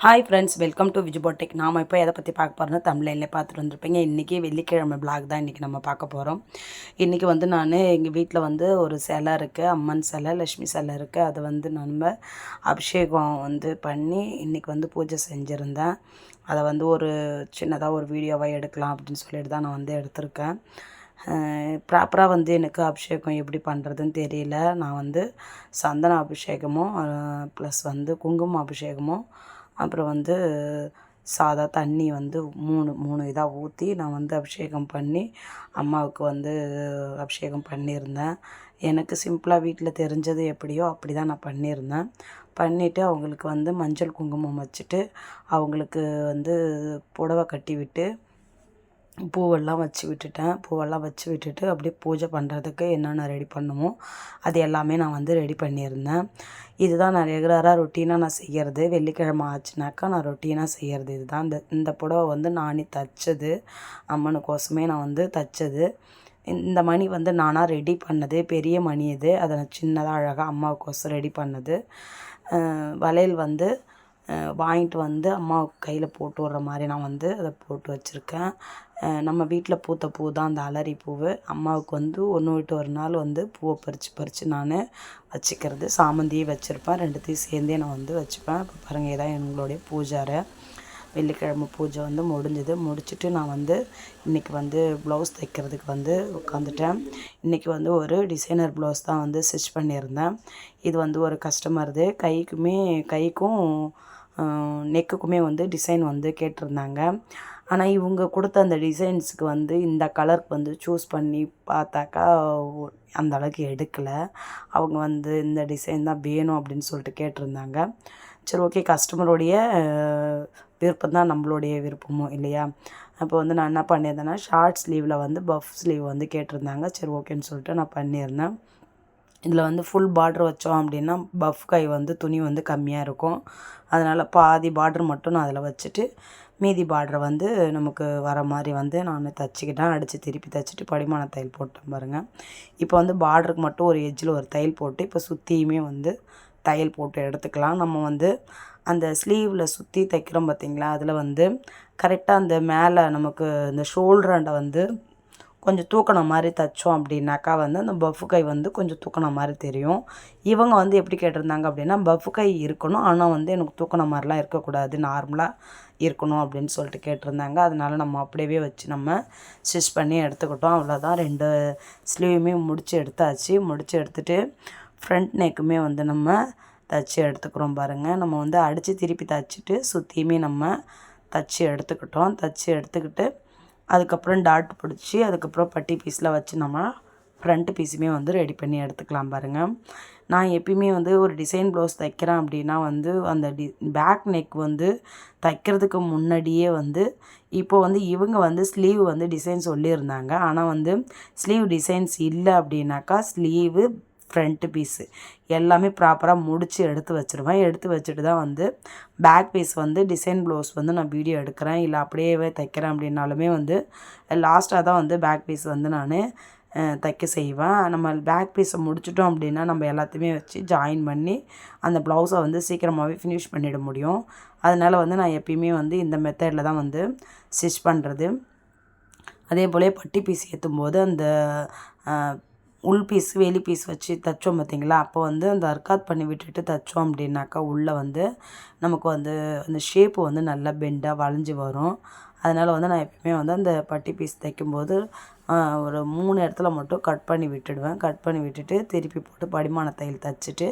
Hi friends, welcome to விஜுபோடெக். நாம் இப்போ எதை பற்றி பார்க்க போகிறோம்னா தமிழ்லைன்லேயே பார்த்துட்டு வந்திருப்பீங்க. இன்றைக்கி வெள்ளிக்கிழமை பிளாக் தான் இன்றைக்கி நம்ம பார்க்க போகிறோம். இன்றைக்கி நான் எங்கள் வீட்டில் ஒரு சிலை இருக்குது, அம்மன் சிலை, லக்ஷ்மி சிலை இருக்குது. அதை நம்ம அபிஷேகம் பண்ணி இன்றைக்கி பூஜை செஞ்சுருந்தேன். அதை ஒரு சின்னதாக ஒரு வீடியோவாக எடுக்கலாம் அப்படின்னு சொல்லிட்டு தான் நான் எடுத்திருக்கேன். ப்ராப்பராக எனக்கு அபிஷேகம் எப்படி பண்ணுறதுன்னு தெரியல. நான் சந்தன அபிஷேகமும் ப்ளஸ் குங்குமம் அபிஷேகமும் அப்புறம் சாதா தண்ணி மூணு இதாக ஊற்றி நான் அபிஷேகம் பண்ணி அம்மாவுக்கு அபிஷேகம் பண்ணியிருந்தேன். எனக்கு சிம்பிளாக வீட்டில் தெரிஞ்சது எப்படியோ அப்படி தான் நான் பண்ணியிருந்தேன். பண்ணிவிட்டு அவங்களுக்கு மஞ்சள் குங்குமம் வச்சுட்டு அவங்களுக்கு புடவை கட்டி விட்டு பூவெல்லாம் வச்சு விட்டுட்டேன். பூவெல்லாம் வச்சு விட்டுட்டு அப்படியே பூஜை பண்ணுறதுக்கு என்னென்ன ரெடி பண்ணுமோ அது எல்லாமே நான் ரெடி பண்ணியிருந்தேன். இதுதான் நான் ரெகுலராக ரொட்டீனாக நான் செய்கிறது. வெள்ளிக்கிழமை ஆச்சுனாக்கா நான் ரொட்டீனாக செய்கிறது இதுதான். இந்த புடவை நானே தைச்சது, அம்மனுக்கோசமே நான் தைச்சது. இந்த மணி நானாக ரெடி பண்ணது, பெரிய மணி இது. அதை நான் சின்னதாக அழகாக அம்மாவுக்கோசம் ரெடி பண்ணது. வளையல் வாங்கிட்டு அம்மாவுக்கு கையில் போட்டு விட்ற மாதிரி நான் அதை போட்டு வச்சுருக்கேன். நம்ம வீட்டில் பூத்த பூ தான் அந்த அலரி பூவு. அம்மாவுக்கு ஒன்று விட்டு ஒரு நாள் பூவை பறித்து நான் வச்சுக்கிறது. சாமந்தியே வச்சுருப்பேன், ரெண்டுத்தையும் சேர்ந்தே நான் வச்சுப்பேன். இப்போ பாருங்கள், இதான் எங்களுடைய பூஜை அறை. வெள்ளிக்கிழமை பூஜை முடிஞ்சுது. முடிச்சுட்டு நான் இன்றைக்கி ப்ளவுஸ் தைக்கிறதுக்கு உட்காந்துட்டேன். இன்றைக்கி ஒரு டிசைனர் ப்ளவுஸ் தான் ஸ்டிச் பண்ணியிருந்தேன். இது ஒரு கஸ்டமருது. கைக்கும் நெக்குக்குமே டிசைன் கேட்டிருந்தாங்க. ஆனால் இவங்க கொடுத்த அந்த டிசைன்ஸுக்கு இந்த கலருக்கு சூஸ் பண்ணி பார்த்தாக்கா அந்த அளவுக்கு எடுக்கலை. அவங்க இந்த டிசைன் தான் வேணும் அப்படின்னு சொல்லிட்டு கேட்டிருந்தாங்க. சரி, ஓகே, கஸ்டமருடைய விருப்பம் தான் நம்மளுடைய விருப்பமும் இல்லையா? அப்போ நான் என்ன பண்ணியிருந்தேன்னா, ஷார்ட் ஸ்லீவில் பஃப் ஸ்லீவ் கேட்டிருந்தாங்க. சரி, ஓகேன்னு சொல்லிட்டு நான் பண்ணியிருந்தேன். இதில் ஃபுல் பார்ட்ரு வச்சோம் அப்படின்னா பஃப் கை துணி கம்மியாக இருக்கும். அதனால் பாதி பார்ட்ரு மட்டும் நான் அதில் வச்சுட்டு மீதி பார்ட்ரை நமக்கு வர மாதிரி நான் தைச்சிக்கிட்டேன். அடித்து திருப்பி தைச்சிட்டு படிமான தையல் போட்டேன் பாருங்கள். இப்போ பார்ட்ருக்கு மட்டும் ஒரு எட்ஜில் ஒரு தையல் போட்டு இப்போ சுற்றியுமே தையல் போட்டு எடுத்துக்கலாம். நம்ம அந்த ஸ்லீவில் சுற்றி தைக்கிறோம் பார்த்திங்களா, அதில் கரெக்டாக அந்த மேலே நமக்கு இந்த ஷோல்டராண்டை கொஞ்சம் தூக்கின மாதிரி தைச்சோம் அப்படின்னாக்கா அந்த பஃப் கை கொஞ்சம் தூக்கின மாதிரி தெரியும். இவங்க எப்படி கேட்டிருந்தாங்க அப்படின்னா, பஃப் கை இருக்கணும், ஆனால் எனக்கு தூக்கின மாதிரிலாம் இருக்கக்கூடாது, நார்மலாக இருக்கணும் அப்படின்னு சொல்லிட்டு கேட்டிருந்தாங்க. அதனால் நம்ம அப்படியே வச்சு நம்ம ஸ்டிச் பண்ணி எடுத்துக்கிட்டோம். அவ்வளோதான். 2 ஸ்லீவுமே முடித்து எடுத்தாச்சு. முடித்து எடுத்துகிட்டு ஃப்ரண்ட் நெக்குமே நம்ம தைச்சி எடுத்துக்கிறோம் பாருங்கள். நம்ம அடித்து திருப்பி தைச்சிட்டு சுற்றியுமே நம்ம தைச்சி எடுத்துக்கிட்டோம். தைச்சி எடுத்துக்கிட்டு அதுக்கப்புறம் டாட் பிடிச்சி அதுக்கப்புறம் பட்டி பீஸில் வச்சு நம்ம ஃப்ரண்ட் பீஸுமே ரெடி பண்ணி எடுத்துக்கலாம் பாருங்கள். நான் எப்பயுமே ஒரு டிசைன் ப்ளவுஸ் தைக்கிறேன் அப்படின்னா அந்த பேக் நெக் தைக்கிறதுக்கு முன்னாடியே இப்போ இவங்க ஸ்லீவ் டிசைன் சொல்லியிருந்தாங்க. ஆனால் ஸ்லீவ் டிசைன்ஸ் இல்லை அப்படின்னாக்கா ஸ்லீவு ஃப்ரண்ட்டு பீஸு எல்லாமே ப்ராப்பராக முடித்து எடுத்து வச்சுருவேன். எடுத்து வச்சுட்டு தான் பேக் பீஸ் டிசைன் ப்ளவுஸ் நான் வீடியோ எடுக்கிறேன், இல்லை அப்படியே தைக்கிறேன் அப்படின்னாலுமே லாஸ்ட்டாக தான் பேக் பீஸ் நான் தைக்க செய்வேன். நம்ம பேக் பீஸை முடிச்சிட்டோம் அப்படின்னா நம்ம எல்லாத்தையுமே வச்சு ஜாயின் பண்ணி அந்த ப்ளவுஸை சீக்கிரமாகவே ஃபினிஷ் பண்ணிட முடியும். அதனால் நான் எப்பயுமே இந்த மெத்தடில் தான் ஸ்டிச் பண்ணுறது. அதே போல் பட்டி பீஸ் ஏற்றும்போது அந்த உள் பீஸ் வெளி பீஸ் வச்சு தைச்சோம் பார்த்திங்களா, அப்போ அந்த அர்க்காத் பண்ணி விட்டுட்டு தைச்சோம் அப்படின்னாக்கா உள்ளே நமக்கு அந்த ஷேப்பு நல்லா பெண்டாக வளைஞ்சி வரும். அதனால் நான் எப்பயுமே அந்த பட்டி பீஸ் தைக்கும்போது ஒரு 3 இடத்துல மட்டும் கட் பண்ணி விட்டுடுவேன். கட் பண்ணி விட்டுட்டு திருப்பி போட்டு படிமான தையல் தைச்சிட்டு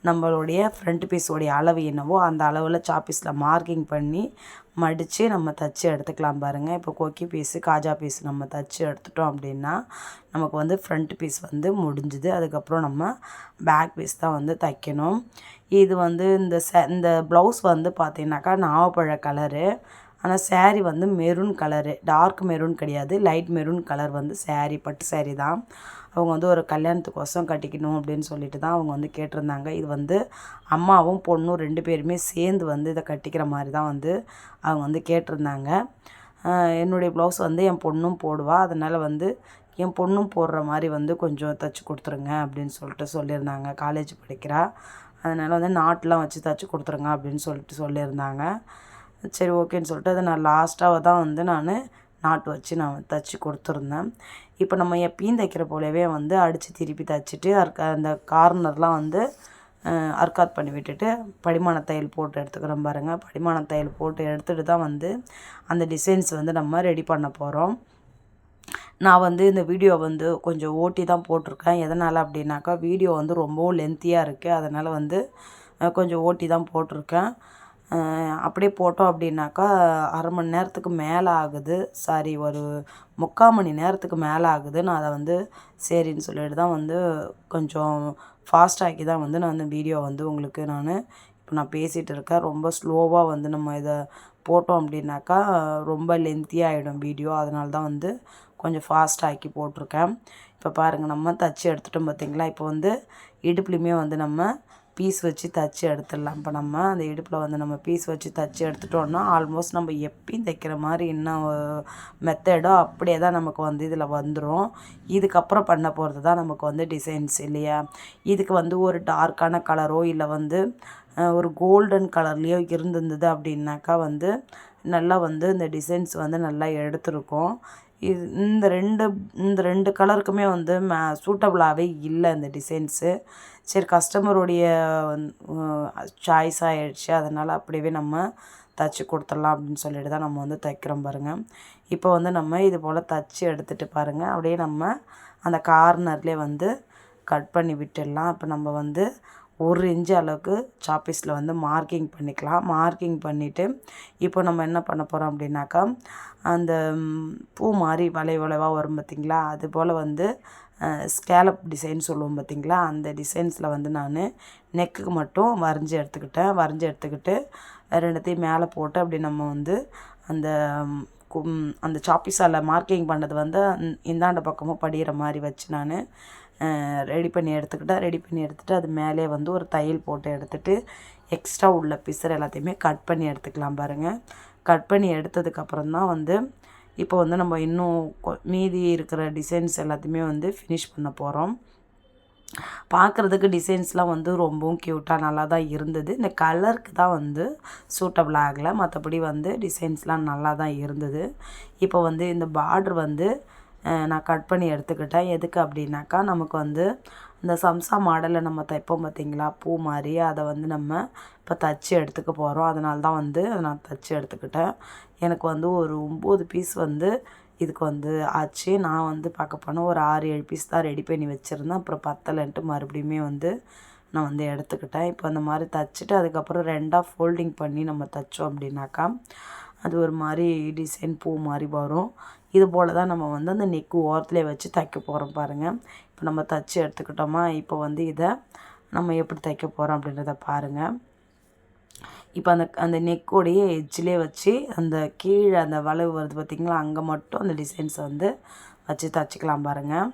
நம்மளுடைய ஃப்ரண்ட் பீஸோடைய அளவு என்னவோ அந்த அளவில் சாப்பீஸில் மார்க்கிங் பண்ணி மடித்து நம்ம தைச்சி எடுத்துக்கலாம் பாருங்கள். இப்போ கொக்கி பீஸு காஜா பீஸ் நம்ம தைச்சி எடுத்துட்டோம் அப்படின்னா நமக்கு ஃப்ரண்ட் பீஸ் முடிஞ்சுது. அதுக்கப்புறம் நம்ம பேக் பீஸ் தான் தைக்கணும். இது இந்த ப்ளவுஸ் பார்த்தீங்கன்னாக்கா நாவப்பழ கலரு, ஆனால் saree maroon colour, dark maroon கிடையாது, லைட் மெரூன் கலர் சேரீ, பட்டு சேரீ தான். அவங்க ஒரு கல்யாணத்துக்கோசம் கட்டிக்கணும் அப்படின்னு சொல்லிட்டு தான் அவங்க கேட்டிருந்தாங்க. இது அம்மாவும் பொண்ணும் 2 பேருமே சேர்ந்து இதை கட்டிக்கிற மாதிரி தான் அவங்க கேட்டிருந்தாங்க. என்னுடைய ப்ளவுஸ் என் பொண்ணும் போடுவா, அதனால் என் பொண்ணும் போடுற மாதிரி கொஞ்சம் தைச்சி கொடுத்துருங்க அப்படின்னு சொல்லிட்டு சொல்லியிருந்தாங்க. காலேஜ் படிக்கிறா, அதனால் வந்து நாட்லாம் வச்சு தைச்சி கொடுத்துருங்க அப்படின்னு சொல்லியிருந்தாங்க. சரி ஓகேன்னு சொல்லிட்டு அதை நான் லாஸ்ட்டாக தான் வந்து நான் நாட்டு வச்சு நான் தைச்சி கொடுத்துருந்தேன். இப்போ நம்ம எப்பயும் தைக்கிற போலவே வந்து அடித்து திருப்பி தைச்சிட்டு அந்த கார்னர்லாம் வந்து அர்க்காத் பண்ணி விட்டுட்டு படிமான தையல் போட்டு எடுத்துக்கிறோம் பாருங்கள். படிமான தையல் போட்டு எடுத்துகிட்டு தான் வந்து அந்த டிசைன்ஸ் வந்து நம்ம ரெடி பண்ண போகிறோம். நான் வந்து இந்த வீடியோ வந்து கொஞ்சம் ஓட்டி தான் போட்டிருக்கேன். எதனால் அப்படின்னாக்கா வீடியோ வந்து ரொம்பவும் லென்த்தியாக இருக்குது. அதனால் வந்து கொஞ்சம் ஓட்டி தான் போட்டிருக்கேன். அப்படியே போட்டோம் அப்படின்னாக்கா அரை மணி நேரத்துக்கு மேலே ஆகுது, சாரி ஒரு 3/4 மணி நேரத்துக்கு மேலே ஆகுது. நான் அதை வந்து சரின்னு சொல்லிட்டு தான் வந்து கொஞ்சம் ஃபாஸ்ட்டாக்கி தான் வந்து நான் இந்த வீடியோ வந்து உங்களுக்கு இப்போ நான் பேசிகிட்டு இருக்கேன். ரொம்ப ஸ்லோவாக வந்து நம்ம இதை போட்டோம் அப்படின்னாக்கா ரொம்ப லென்த்தியாக ஆகிடும் வீடியோ. அதனால தான் வந்து கொஞ்சம் ஃபாஸ்ட்டாக்கி போட்டிருக்கேன். இப்போ பாருங்கள், நம்ம தைச்சி எடுத்துட்டோம் பார்த்திங்களா. இப்போ வந்து இடுப்புலையுமே வந்து நம்ம பீஸ் வச்சு தைச்சி எடுத்துடலாம். இப்போ நம்ம அந்த இடுப்பில் வந்து நம்ம பீஸ் வச்சு தைச்சி எடுத்துட்டோன்னா ஆல்மோஸ்ட் நம்ம எப்பயும் தைக்கிற மாதிரி என்ன மெத்தடோ அப்படியே தான் நமக்கு வந்து இதில் வந்துடும். இதுக்கப்புறம் பண்ண போகிறது தான் நமக்கு வந்து டிசைன்ஸ் இல்லையா. இதுக்கு வந்து ஒரு டார்க்கான கலரோ இல்லை வந்து ஒரு கோல்டன் கலர்லேயோ இருந்திருந்தது அப்படின்னாக்கா வந்து நல்லா வந்து இந்த டிசைன்ஸ் வந்து நல்லா எடுத்துருக்கும். இந்த ரெண்டு கலருக்குமே வந்து சூட்டபுளாகவே இல்லை இந்த டிசைன்ஸு. சரி, கஸ்டமருடைய சாய்ஸ் ஆகிடுச்சு, அதனால் அப்படியே நம்ம தைச்சி கொடுத்துடலாம் அப்படின்னு சொல்லிட்டு தான் நம்ம வந்து தைக்கிறோம் பாருங்கள். இப்போ வந்து நம்ம இது போல் தைச்சி எடுத்துகிட்டு பாருங்கள், அப்படியே நம்ம அந்த கார்னர்லேயே வந்து கட் பண்ணி விட்டுடலாம். இப்போ நம்ம வந்து 1 இன்ச்சு அளவுக்கு சாப்பீஸில் வந்து மார்க்கிங் பண்ணிக்கலாம். மார்க்கிங் பண்ணிவிட்டு இப்போ நம்ம என்ன பண்ண போகிறோம் அப்படின்னாக்கா அந்த பூ மாதிரி வளைவாக வரும் பார்த்திங்களா, அதுபோல் வந்து ஸ்கேலப் டிசைன் சொல்லுவோம் பார்த்திங்களா, அந்த டிசைன்ஸில் வந்து நான் நெக்குக்கு மட்டும் வரைஞ்சி எடுத்துக்கிட்டு ரெண்டுத்தையும் மேலே போட்டு அப்படி நம்ம வந்து அந்த சாப்பீஸால் மார்க்கிங் பண்ணது வந்து இந்தாண்ட பக்கமும் படிகிற மாதிரி வச்சு நான் ரெடி பண்ணி எடுத்துகிட்டு அது மேலே வந்து ஒரு தையல் போட்டு எடுத்துகிட்டு எக்ஸ்ட்ரா உள்ள பிசர் எல்லாத்தையுமே கட் பண்ணி எடுத்துக்கலாம் பாருங்கள். கட் பண்ணி எடுத்ததுக்கப்புறம் தான் வந்து இப்போ வந்து நம்ம இன்னும் மீதி இருக்கிற டிசைன்ஸ் எல்லாத்தையுமே வந்து ஃபினிஷ் பண்ண போகிறோம். பார்க்குறதுக்கு டிசைன்ஸ்லாம் வந்து ரொம்பவும் க்யூட்டாக நல்லா தான் இருந்தது. இந்த கலருக்கு தான் வந்து சூட்டபிள் ஆகலை, மற்றபடி வந்து டிசைன்ஸ்லாம் நல்லா தான் இருந்தது. இப்போ வந்து இந்த பார்டர் வந்து நான் கட் பண்ணி எடுத்துக்கிட்டேன். எதுக்கு அப்படின்னாக்கா நமக்கு வந்து இந்த சம்சா மாடலில் நம்ம தைப்போம் பார்த்திங்களா பூ மாதிரி, அதை வந்து நம்ம இப்போ தைச்சி எடுத்துக்க போகிறோம். அதனால தான் வந்து நான் தைச்சி எடுத்துக்கிட்டேன். எனக்கு வந்து ஒரு 9 பீஸ் வந்து இதுக்கு வந்து ஆச்சு. நான் வந்து பார்க்க போனால் ஒரு 6-7 பீஸ் தான் ரெடி பண்ணி வச்சுருந்தேன். அப்புறம் பத்தலைன்ட்டு மறுபடியுமே வந்து நான் வந்து எடுத்துக்கிட்டேன். இப்போ அந்த மாதிரி தைச்சிட்டு அதுக்கப்புறம் 2ஆக ஃபோல்டிங் பண்ணி நம்ம தைச்சோம் அப்படின்னாக்கா அது ஒரு மாதிரி டிசைன் பூ மாதிரி வரும். இது போல் தான் நம்ம வந்து அந்த நெக்கு ஓரத்துலேயே வச்சு தைக்க போகிறோம் பாருங்கள். இப்போ நம்ம தைச்சி எடுத்துக்கிட்டோமா, இப்போ வந்து இதை நம்ம எப்படி தைக்க போகிறோம் அப்படின்றத பாருங்கள். இப்போ அந்த நெக்கோடைய எட்ஜிலே வச்சு அந்த கீழே அந்த வளைவு வருது பார்த்திங்களா, அங்கே மட்டும் அந்த டிசைன்ஸை வந்து வச்சு தைச்சிக்கலாம் பாருங்கள்.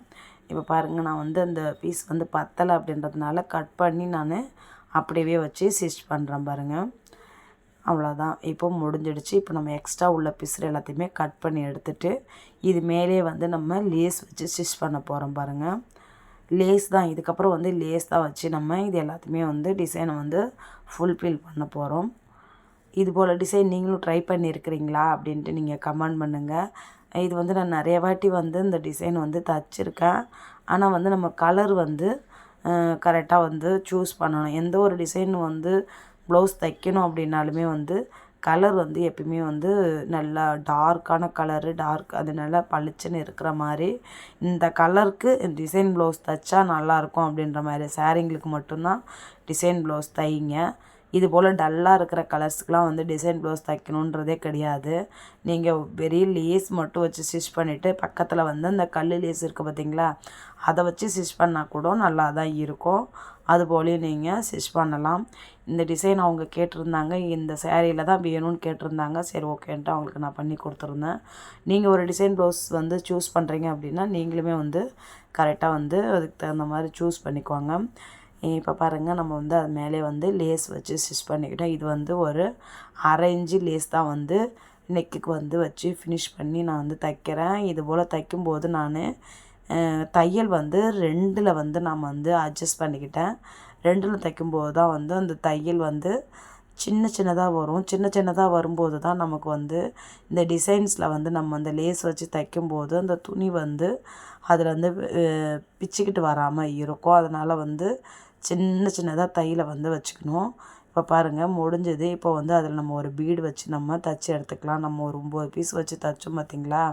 இப்போ பாருங்கள், நான் வந்து அந்த பீஸ் வந்து பத்தலை அப்படின்றதுனால கட் பண்ணி நான் அப்படியே வச்சு ஸ்டிச் பண்ணுறேன் பாருங்கள். அவ்வளோதான், இப்போ முடிஞ்சிடுச்சு. இப்போ நம்ம எக்ஸ்ட்ரா உள்ள பிசுறு எல்லாத்தையுமே கட் பண்ணி எடுத்துகிட்டு இது மேலே வந்து நம்ம லேஸ் வச்சு ஸ்டிச் பண்ண போகிறோம் பாருங்கள். லேஸ் தான், இதுக்கப்புறம் வந்து லேஸ் தான் வச்சு நம்ம இது எல்லாத்தையுமே வந்து டிசைனை வந்து ஃபுல்ஃபில் பண்ண போகிறோம். இது போல் டிசைன் நீங்களும் ட்ரை பண்ணியிருக்கிறீங்களா அப்படின்ட்டு நீங்கள் கமெண்ட் பண்ணுங்கள். இது வந்து நான் நிறைய வாட்டி வந்து இந்த டிசைன் வந்து தைச்சிருக்கேன். ஆனால் வந்து நம்ம கலர் வந்து கரெக்டாக வந்து சூஸ் பண்ணணும். எந்த ஒரு டிசைன் வந்து ப்ளவுஸ் தைக்கணும் அப்படின்னாலுமே வந்து கலர் வந்து எப்பயுமே வந்து நல்லா டார்க்கான கலரு, அது நல்லா பளிச்சுன்னு இருக்கிற மாதிரி இந்த கலருக்கு டிசைன் ப்ளவுஸ் தைச்சா நல்லாயிருக்கும் அப்படின்ற மாதிரி சாரீங்களுக்கு மட்டும்தான் டிசைன் ப்ளவுஸ் தைங்க. இது போல் டல்லாக இருக்கிற கலர்ஸுக்கெலாம் வந்து டிசைன் ப்ளவுஸ் தைக்கணுன்றதே கிடையாது. நீங்கள் வெறும் லேஸ் மட்டும் வச்சு ஸ்டிச் பண்ணிவிட்டு பக்கத்தில் வந்து அந்த கல் லேஸ் இருக்குது பார்த்திங்களா, அதை வச்சு ஸ்டிச் பண்ணால் கூட நல்லா தான் இருக்கும். அதுபோலேயும் நீங்கள் ஸ்டிச் பண்ணலாம். இந்த டிசைன் அவங்க கேட்டிருந்தாங்க, இந்த சேரீயில் தான் வேணும்னு கேட்டிருந்தாங்க. சரி ஓகேன்ட்டு அவங்களுக்கு நான் பண்ணி கொடுத்துருந்தேன். நீங்கள் ஒரு டிசைன் ப்ளவுஸ் வந்து சூஸ் பண்ணுறீங்க அப்படின்னா நீங்களுமே வந்து கரெக்டாக வந்து அதுக்கு தகுந்த மாதிரி சூஸ் பண்ணிக்குவாங்க. இப்போ பாருங்கள், நம்ம வந்து அது மேலே வந்து லேஸ் வச்சு ஸ்டிச் பண்ணிக்கிட்டேன். இது வந்து ஒரு 1/2 இன்ச்சு லேஸ் தான் வந்து நெக்குக்கு வந்து வச்சு ஃபினிஷ் பண்ணி நான் வந்து தைக்கிறேன். இது போல் தைக்கும்போது நான் தையல் வந்து 2இல் வந்து நான் வந்து அட்ஜஸ்ட் பண்ணிக்கிட்டேன். ரெண்டில் தைக்கும்போது தான் வந்து அந்த தையல் வந்து சின்ன சின்னதாக வரும். சின்ன சின்னதாக வரும்போது தான் நமக்கு வந்து இந்த டிசைன்ஸில் வந்து நம்ம அந்த லேஸ் வச்சு தைக்கும்போது அந்த துணி வந்து அதில் வந்து பிச்சுக்கிட்டு வராமல் இருக்கும். அதனால் வந்து சின்ன சின்னதாக தையலை வந்து வச்சுக்கணும். இப்போ பாருங்கள் முடிஞ்சது. இப்போ வந்து அதில் நம்ம ஒரு பீடு வச்சு நம்ம தைச்சி எடுத்துக்கலாம். நம்ம ஒரு 9 பீஸ் வச்சு தைச்சோம் பார்த்திங்களா,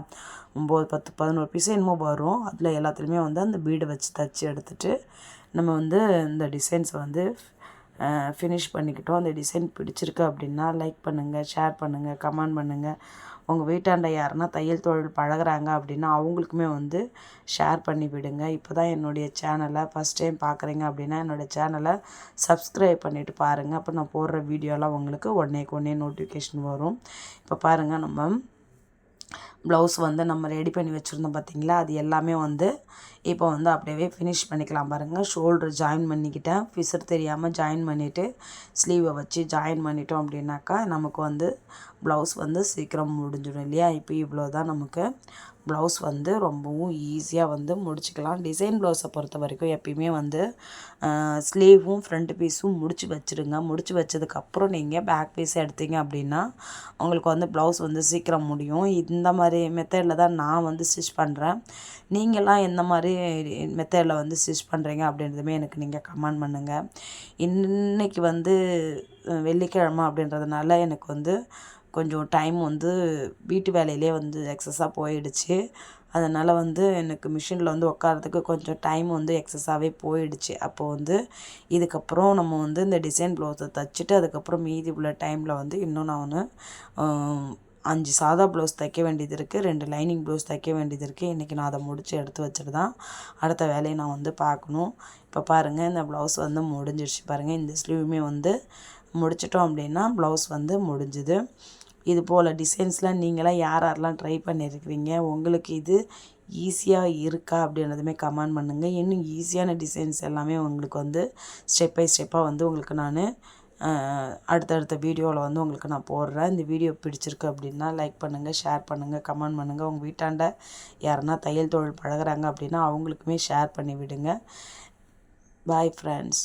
9, 10, 11 பீஸ் என்னமோ வரும். அதில் எல்லாத்துலேயுமே வந்து அந்த பீடை வச்சு தைச்சி எடுத்துகிட்டு நம்ம வந்து இந்த டிசைன்ஸை வந்து ஃபினிஷ் பண்ணிக்கிட்டோம். அந்த டிசைன் பிடிச்சிருக்கு அப்படின்னா லைக் பண்ணுங்கள், ஷேர் பண்ணுங்கள், கமெண்ட் பண்ணுங்கள். உங்கள் வீட்டாண்ட யாருன்னா தையல் தொழில் பழகுறாங்க அப்படின்னா அவங்களுக்குமே வந்து ஷேர் பண்ணி விடுங்க. இப்போ தான் என்னுடைய சேனலை ஃபஸ்ட் டைம் பார்க்குறீங்க அப்படின்னா என்னோடய சேனலை சப்ஸ்கிரைப் பண்ணிவிட்டு பாருங்கள். அப்போ நான் போடுற வீடியோலாம் உங்களுக்கு உடனே நோட்டிஃபிகேஷன் வரும். இப்போ பாருங்கள், நம்ம ப்ளவுஸ் வந்து நம்ம ரெடி பண்ணி வச்சுருந்தோம் பார்த்திங்களா, அது எல்லாமே வந்து இப்போ வந்து அப்படியே ஃபினிஷ் பண்ணிக்கலாம். பாருங்கள், ஷோல்டர் ஜாயின் பண்ணிக்கிட்டேன். ஃபிசர் தெரியாமல் ஜாயின் பண்ணிவிட்டு ஸ்லீவை வச்சு ஜாயின் பண்ணிட்டோம் அப்படின்னாக்கா நமக்கு வந்து ப்ளவுஸ் வந்து சீக்கிரம் முடிஞ்சிடும் இல்லையா. இப்போ இவ்வளோ தான் நமக்கு ப்ளவுஸ் வந்து ரொம்பவும் ஈஸியாக வந்து முடிச்சுக்கலாம். டிசைன் ப்ளவுஸை பொறுத்த வரைக்கும் எப்பயுமே வந்து ஸ்லீவும் ஃப்ரண்ட் பீஸும் முடிச்சு வச்சுடுங்க. முடிச்சு வச்சதுக்கப்புறம் நீங்கள் பேக் பீஸ் எடுத்தீங்க அப்படின்னா உங்களுக்கு வந்து ப்ளவுஸ் வந்து சீக்கிரம் முடியும். இந்த மாதிரி மெத்தடில் தான் நான் வந்து ஸ்டிச் பண்ணுறேன். நீங்களாம் எந்த மாதிரி மெத்தடில் வந்து ஸ்டிச் பண்ணுறீங்க அப்படின்றதுமே எனக்கு நீங்கள் கமெண்ட் பண்ணுங்கள். இன்றைக்கி வந்து வெள்ளிக்கிழமை அப்படின்றதுனால எனக்கு வந்து கொஞ்சம் டைம் வந்து வீட்டு வேலையிலே வந்து எக்ஸஸாக போயிடுச்சு. அதனால் வந்து எனக்கு மிஷினில் வந்து உட்காரத்துக்கு கொஞ்சம் டைம் வந்து எக்ஸஸாகவே போயிடுச்சு. அப்போது வந்து இதுக்கப்புறம் நம்ம வந்து இந்த டிசைன் ப்ளவுஸை தைச்சிட்டு அதுக்கப்புறம் மீதி உள்ள டைமில் வந்து இன்னும் நான் 5 சாதா ப்ளவுஸ் தைக்க வேண்டியது இருக்குது, 2 லைனிங் ப்ளவுஸ் தைக்க வேண்டியது இருக்குது. இன்றைக்கி நான் அதை முடித்து எடுத்து வச்சுட்டு தான் அடுத்த வேலையை நான் வந்து பார்க்கணும். இப்போ பாருங்கள், இந்த ப்ளவுஸ் வந்து முடிஞ்சிடுச்சு. பாருங்கள், இந்த ஸ்லீவுமே வந்து முடிச்சிட்டோம் அப்படின்னா ப்ளவுஸ் வந்து முடிஞ்சுது. இது போல் டிசைன்ஸ்லாம் நீங்களாம் யாரெல்லாம் ட்ரை பண்ணியிருக்கிறீங்க, உங்களுக்கு இது ஈஸியாக இருக்கா அப்படின்றதுமே கமெண்ட் பண்ணுங்கள். இன்னும் ஈஸியான டிசைன்ஸ் எல்லாமே உங்களுக்கு வந்து ஸ்டெப் பை ஸ்டெப்பாக வந்து உங்களுக்கு நான் அடுத்தடுத்த வீடியோவில் வந்து உங்களுக்கு நான் போடுறேன். இந்த வீடியோ பிடிச்சிருக்கு அப்படின்னா லைக் பண்ணுங்கள், ஷேர் பண்ணுங்கள், கமெண்ட் பண்ணுங்கள். உங்கள் வீட்டாண்ட யாருன்னா தையல் தொழில் பழகுறாங்க அப்படின்னா அவங்களுக்குமே ஷேர் பண்ணி விடுங்க. Bye friends.